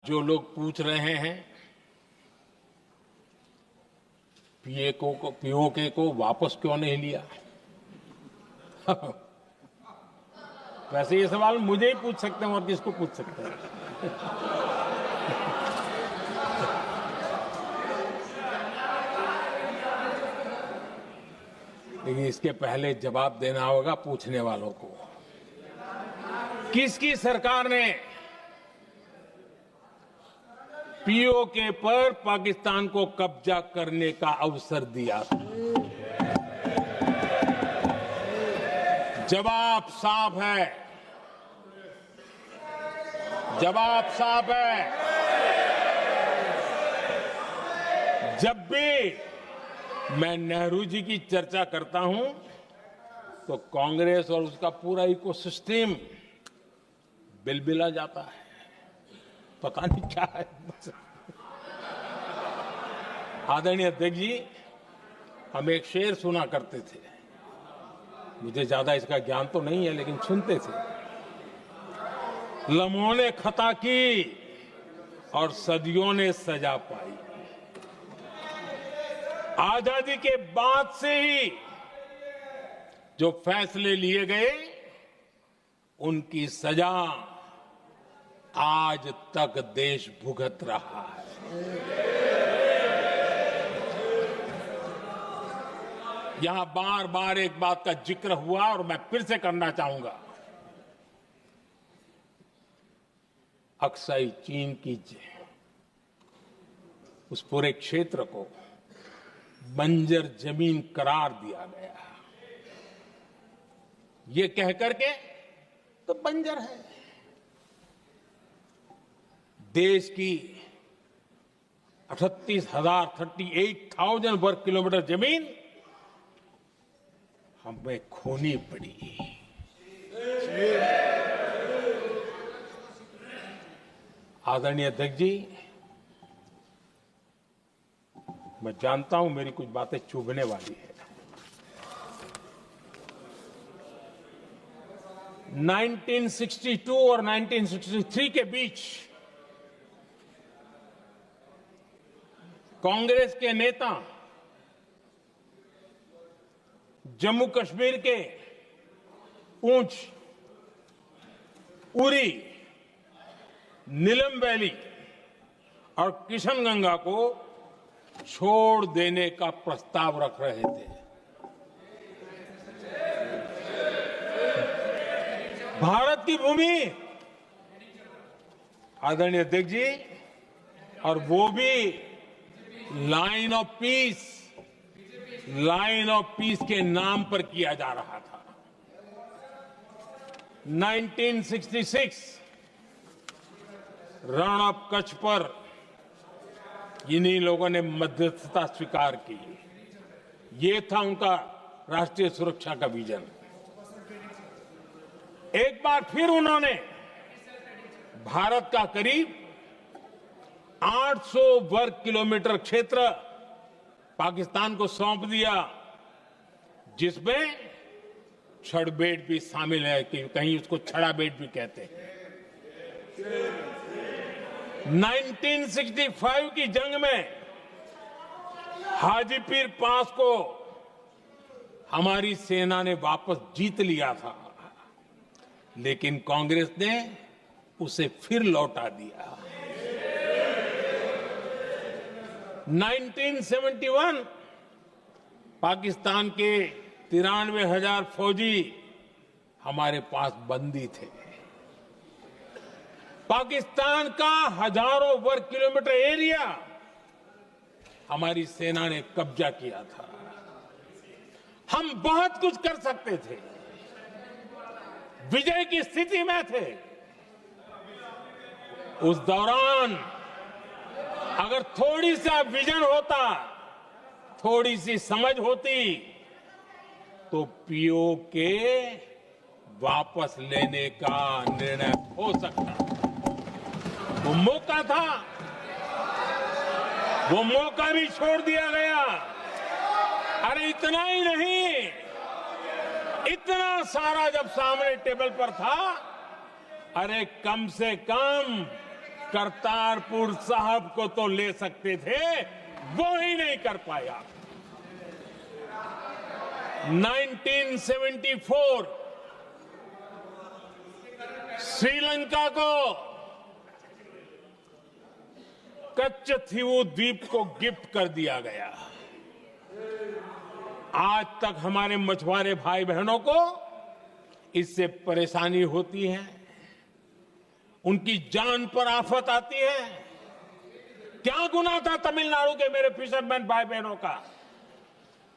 जो लोग पूछ रहे हैं पीओके को वापस क्यों नहीं लिया। वैसे ये सवाल मुझे ही पूछ सकते हैं और किसको पूछ सकते हैं। लेकिन इसके पहले जवाब देना होगा पूछने वालों को। किसकी सरकार ने पीओके पर पाकिस्तान को कब्जा करने का अवसर दिया था? जवाब साफ है, जवाब साफ है। जब भी मैं नेहरू जी की चर्चा करता हूं तो कांग्रेस और उसका पूरा इकोसिस्टम बिलबिला जाता है। पता नहीं क्या है। आदरणीय अध्यक्ष जी, हम एक शेर सुना करते थे, मुझे ज्यादा इसका ज्ञान तो नहीं है लेकिन सुनते थे। लम्हों ने खता की और सदियों ने सजा पाई। आजादी के बाद से ही जो फैसले लिए गए उनकी सजा आज तक देश भुगत रहा है। यहां बार बार एक बात का जिक्र हुआ और मैं फिर से करना चाहूंगा। अक्साई चीन की उस पूरे क्षेत्र को बंजर जमीन करार दिया गया। ये कह करके तो बंजर है। देश की 38,000 वर्ग किलोमीटर जमीन हमें खोनी पड़ी। आदरणीय अध्यक्ष जी, मैं जानता हूं मेरी कुछ बातें चुभने वाली है। 1962 और 1963 के बीच कांग्रेस के नेता जम्मू कश्मीर के पूंछ, उरी, नीलम वैली और किशनगंगा को छोड़ देने का प्रस्ताव रख रहे थे। भारत की भूमि, आदरणीय अध्यक्ष जी, और वो भी लाइन ऑफ पीस के नाम पर किया जा रहा था। 1966 रण ऑफ कच्छ पर इन्हीं लोगों ने मध्यस्थता स्वीकार की। ये था उनका राष्ट्रीय सुरक्षा का विजन। एक बार फिर उन्होंने भारत का करीब 800 वर्ग किलोमीटर क्षेत्र पाकिस्तान को सौंप दिया, जिसमें छड़बेट भी शामिल है, कि कहीं उसको छड़ा बेट भी कहते हैं। 1965 की जंग में हाजीपीर पास को हमारी सेना ने वापस जीत लिया था, लेकिन कांग्रेस ने उसे फिर लौटा दिया। 1971 पाकिस्तान के 93,000 फौजी हमारे पास बंदी थे। पाकिस्तान का हजारों वर्ग किलोमीटर एरिया हमारी सेना ने कब्जा किया था। हम बहुत कुछ कर सकते थे, विजय की स्थिति में थे। उस दौरान अगर थोड़ी सा विजन होता, थोड़ी सी समझ होती, तो पीओके वापस लेने का निर्णय हो सकता। वो मौका था, वो मौका भी छोड़ दिया गया। अरे इतना ही नहीं, इतना सारा जब सामने टेबल पर था, अरे कम से कम करतारपुर साहब को तो ले सकते थे, वो ही नहीं कर पाया। 1974 श्रीलंका को कच्चथीवू द्वीप को गिफ्ट कर दिया गया। आज तक हमारे मछुआरे भाई बहनों को इससे परेशानी होती है, उनकी जान पर आफत आती है। क्या गुनाह था तमिलनाडु के मेरे फिशरमैन भाई बहनों का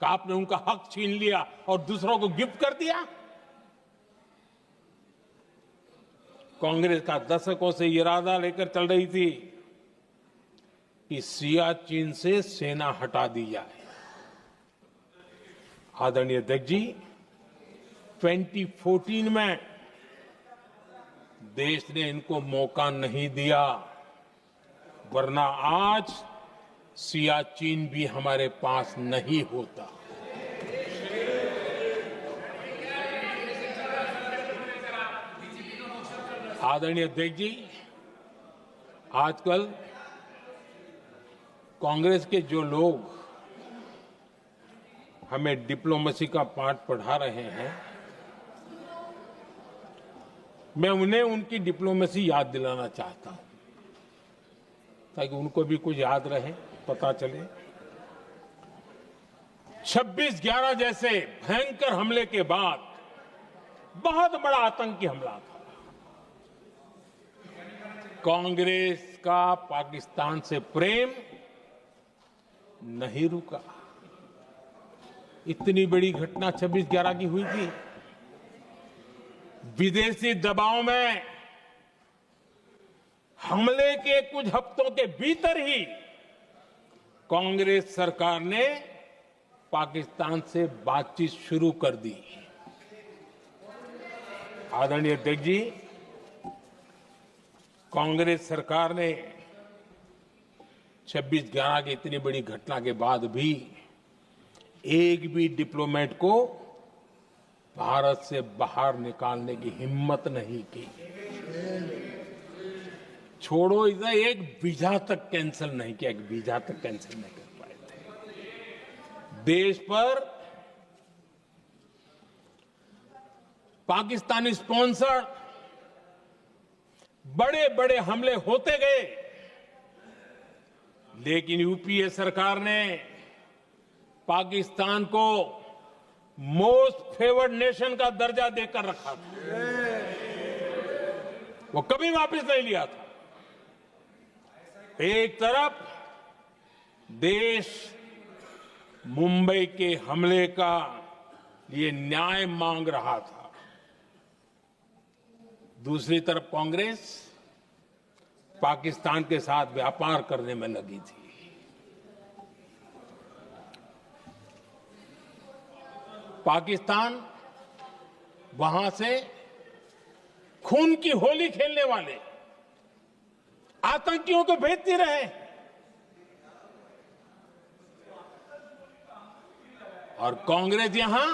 कि आपने उनका हक छीन लिया और दूसरों को गिफ्ट कर दिया? कांग्रेस का दशकों से इरादा लेकर चल रही थी कि सियाचिन से सेना हटा दी जाए। आदरणीय अध्यक्ष जी, 2014 में देश ने इनको मौका नहीं दिया, वरना आज सियाचिन भी हमारे पास नहीं होता। आदरणीय अध्यक्ष जी, आजकल कांग्रेस के जो लोग हमें डिप्लोमेसी का पाठ पढ़ा रहे हैं, मैं उन्हें उनकी डिप्लोमेसी याद दिलाना चाहता हूं ताकि उनको भी कुछ याद रहे, पता चले। 26/11 जैसे भयंकर हमले के बाद बहुत बड़ा आतंकी हमला था। कांग्रेस का पाकिस्तान से प्रेम नहीं रुका। इतनी बड़ी घटना 26/11 की हुई थी। विदेशी दबाव में हमले के कुछ हफ्तों के भीतर ही कांग्रेस सरकार ने पाकिस्तान से बातचीत शुरू कर दी। आदरणीय अध्यक्ष जी, कांग्रेस सरकार ने 26/11 की इतनी बड़ी घटना के बाद भी एक भी डिप्लोमेट को भारत से बाहर निकालने की हिम्मत नहीं की। छोड़ो इधर, एक वीजा तक कैंसिल नहीं किया, एक वीजा तक कैंसिल नहीं कर पाए थे। देश पर पाकिस्तानी स्पॉन्सर बड़े बड़े हमले होते गए, लेकिन यूपीए सरकार ने पाकिस्तान को मोस्ट फेवर्ड नेशन का दर्जा देकर रखा था। वो कभी वापस नहीं लिया था। एक तरफ देश मुंबई के हमले का ये न्याय मांग रहा था, दूसरी तरफ कांग्रेस पाकिस्तान के साथ व्यापार करने में लगी थी। पाकिस्तान वहां से खून की होली खेलने वाले आतंकियों को भेजते रहे और कांग्रेस यहां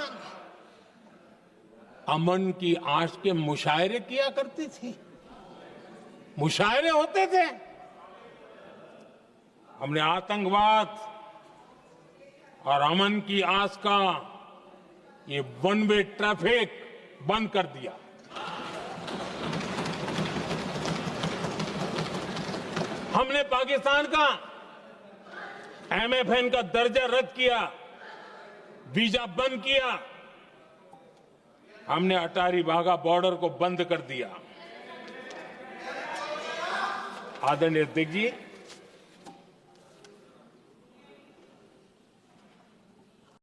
अमन की आश के मुशायरे किया करती थी। मुशायरे होते थे। हमने आतंकवाद और अमन की आस का ये वन वे ट्रैफिक बंद कर दिया। हमने पाकिस्तान का एमएफएन का दर्जा रद्द किया, वीजा बंद किया। हमने अटारी वाघा बॉर्डर को बंद कर दिया। आदरणीय अध्यक्ष जी,